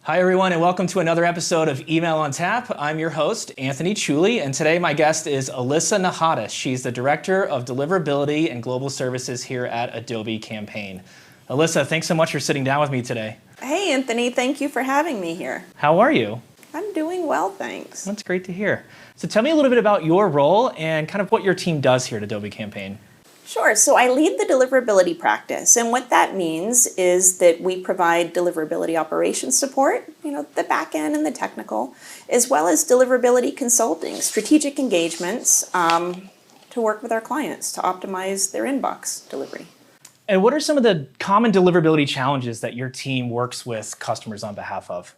Hi, everyone, and welcome to another episode of Email on Tap. I'm your host, Anthony Chuli, and today my guest is Alyssa Nahatis. She's the Director of Deliverability and Global Services here at Adobe Campaign. Alyssa, thanks so much for sitting down with me today. Hey, Anthony. Thank you for having me here. How are you? I'm doing well, thanks. That's great to hear. So tell me a little bit about your role and kind of what your team does here at Adobe Campaign. Sure. So I lead the deliverability practice, and what that means is that we provide deliverability operations support, the back end and the technical, as well as deliverability consulting, strategic engagements to work with our clients to optimize their inbox delivery. And what are some of the common deliverability challenges that your team works with customers on behalf of?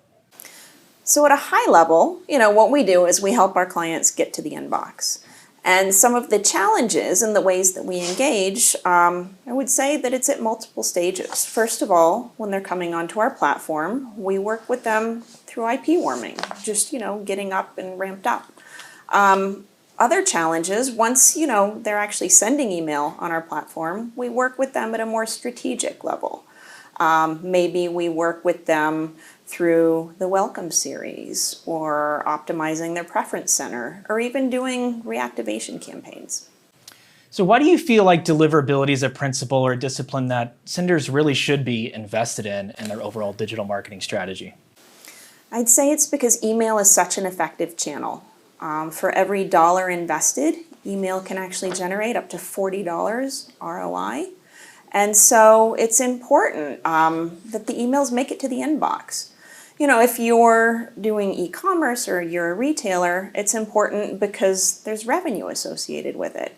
So at a high level, what we do is we help our clients get to the inbox. And some of the challenges and the ways that we engage, I would say that it's at multiple stages. First of all, when they're coming onto our platform, we work with them through IP warming, just, getting up and ramped up. Other challenges, once, they're actually sending email on our platform, we work with them at a more strategic level. Maybe we work with them through the welcome series or optimizing their preference center or even doing reactivation campaigns. So why do you feel like deliverability is a principle or a discipline that senders really should be invested in their overall digital marketing strategy? I'd say it's because email is such an effective channel. For every dollar invested, email can actually generate up to $40 ROI. And so it's important that the emails make it to the inbox. If you're doing e-commerce or you're a retailer, it's important because there's revenue associated with it.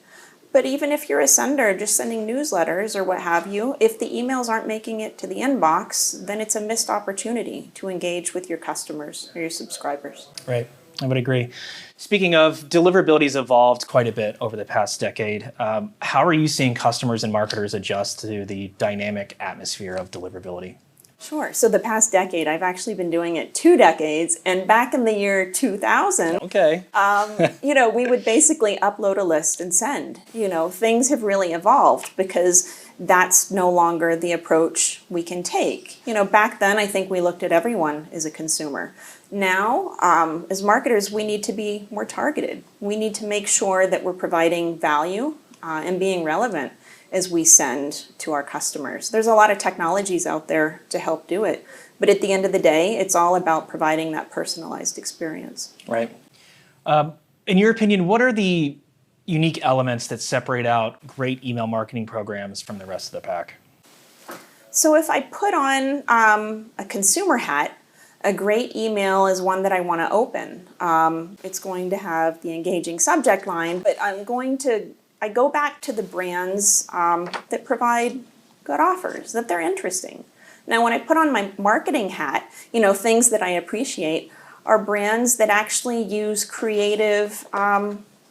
But even if you're a sender just sending newsletters or what have you, if the emails aren't making it to the inbox, then it's a missed opportunity to engage with your customers or your subscribers. Right. I would agree. Speaking of, deliverability has evolved quite a bit over the past decade. How are you seeing customers and marketers adjust to the dynamic atmosphere of deliverability? Sure. So the past decade, I've actually been doing it 2 decades. And back in the year 2000, we would basically upload a list and send. Things have really evolved because that's no longer the approach we can take. Back then, I think we looked at everyone as a consumer. Now, as marketers, we need to be more targeted. We need to make sure that we're providing value and being relevant as we send to our customers. There's a lot of technologies out there to help do it. But at the end of the day, it's all about providing that personalized experience. Right. In your opinion, what are the unique elements that separate out great email marketing programs from the rest of the pack? So if I put on a consumer hat, a great email is one that I want to open. It's going to have the engaging subject line, but I go back to the brands that provide good offers, that they're interesting. Now, when I put on my marketing hat, things that I appreciate are brands that actually use creative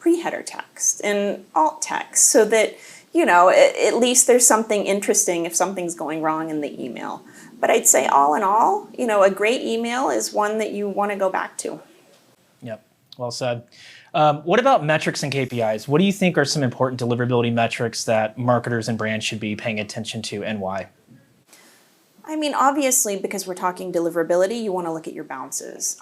pre-header text and alt text so that, at least there's something interesting if something's going wrong in the email. But I'd say all in all, a great email is one that you want to go back to. Yep, well said. What about metrics and KPIs? What do you think are some important deliverability metrics that marketers and brands should be paying attention to, and why? I mean, obviously, because we're talking deliverability, you want to look at your bounces.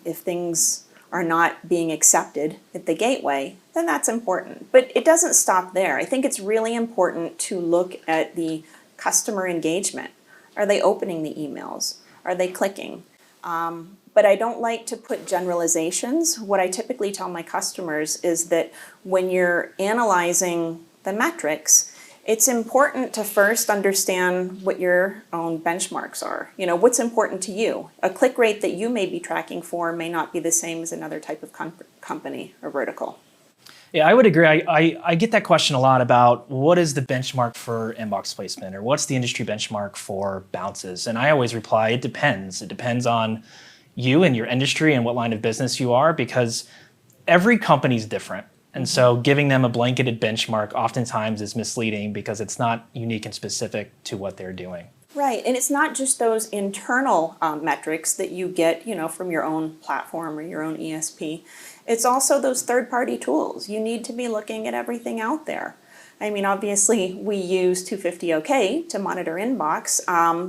If things are not being accepted at the gateway, then that's important. But it doesn't stop there. I think it's really important to look at the customer engagement. Are they opening the emails? Are they clicking? But I don't like to put generalizations. What I typically tell my customers is that when you're analyzing the metrics, it's important to first understand what your own benchmarks are. What's important to you. A click rate that you may be tracking for may not be the same as another type of company or vertical. Yeah, I would agree. I get that question a lot about what is the benchmark for inbox placement or what's the industry benchmark for bounces? And I always reply, it depends. It depends on you and your industry and what line of business you are, because every company is different. And so giving them a blanketed benchmark oftentimes is misleading because it's not unique and specific to what they're doing. Right, and it's not just those internal metrics that you get, from your own platform or your own ESP. It's also those third-party tools. You need to be looking at everything out there. I mean, obviously we use 250 OK to monitor inbox,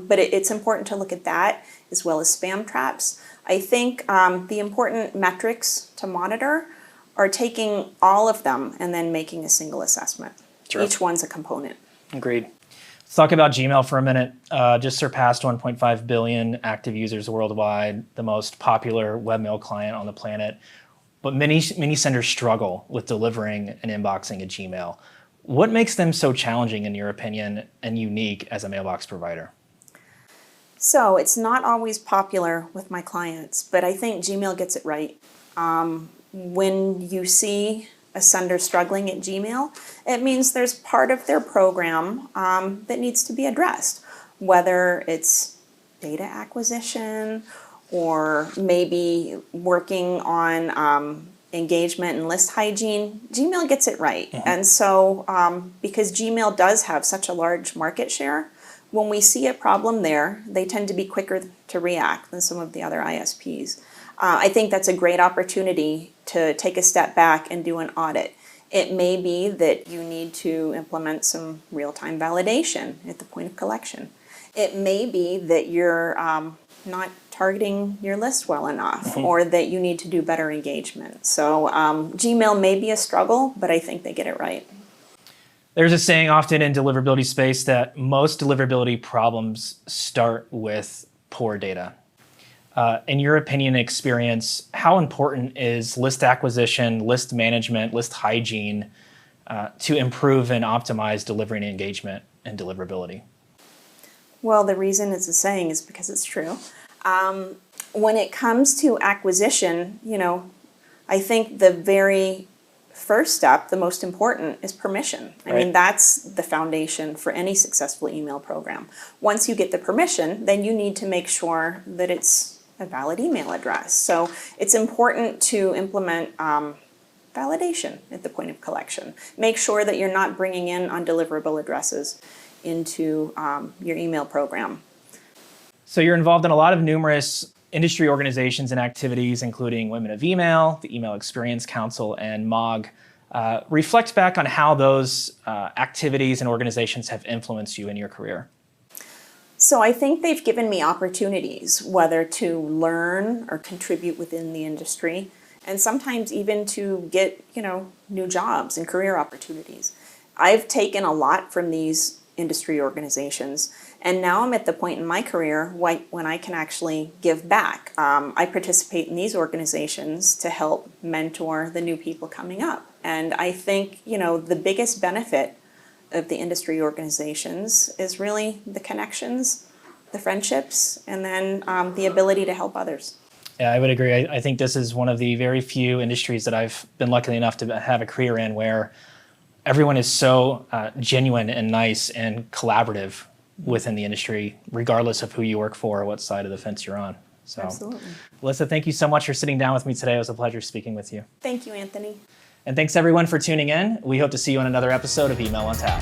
but it's important to look at that as well as spam traps. I think the important metrics to monitor are taking all of them and then making a single assessment. Sure. Each one's a component. Agreed. Let's talk about Gmail for a minute. Just surpassed 1.5 billion active users worldwide, the most popular webmail client on the planet. But many senders struggle with delivering and inboxing a Gmail. What makes them so challenging, in your opinion, and unique as a mailbox provider? So it's not always popular with my clients, but I think Gmail gets it right. When you see a sender struggling at Gmail, it means there's part of their program that needs to be addressed, whether it's data acquisition or maybe working on engagement and list hygiene. Gmail gets it right. Mm-hmm. And so because Gmail does have such a large market share, when we see a problem there, they tend to be quicker to react than some of the other ISPs. I think that's a great opportunity to take a step back and do an audit. It may be that you need to implement some real-time validation at the point of collection. It may be that you're not targeting your list well enough, mm-hmm. or that you need to do better engagement. So Gmail may be a struggle, but I think they get it right. There's a saying often in deliverability space that most deliverability problems start with poor data. In your opinion and experience, how important is list acquisition, list management, list hygiene to improve and optimize delivery and engagement and deliverability? Well, the reason it's a saying is because it's true. When it comes to acquisition, I think the very first step, the most important, is permission. I mean, that's the foundation for any successful email program. Once you get the permission, then you need to make sure that it's a valid email address. So it's important to implement validation at the point of collection. Make sure that you're not bringing in undeliverable addresses into your email program. So you're involved in a lot of numerous industry organizations and activities, including Women of Email, the Email Experience Council, and MOG. Reflect back on how those activities and organizations have influenced you in your career. So I think they've given me opportunities, whether to learn or contribute within the industry, and sometimes even to get, new jobs and career opportunities. I've taken a lot from these industry organizations, and now I'm at the point in my career when I can actually give back. I participate in these organizations to help mentor the new people coming up. And I think, the biggest benefit of the industry organizations is really the connections, the friendships, and then the ability to help others. Yeah, I would agree. I think this is one of the very few industries that I've been lucky enough to have a career in where everyone is so genuine and nice and collaborative within the industry, regardless of who you work for or what side of the fence you're on. So, absolutely. Alyssa, thank you so much for sitting down with me today. It was a pleasure speaking with you. Thank you, Anthony. And thanks everyone for tuning in. We hope to see you on another episode of Email on Tap.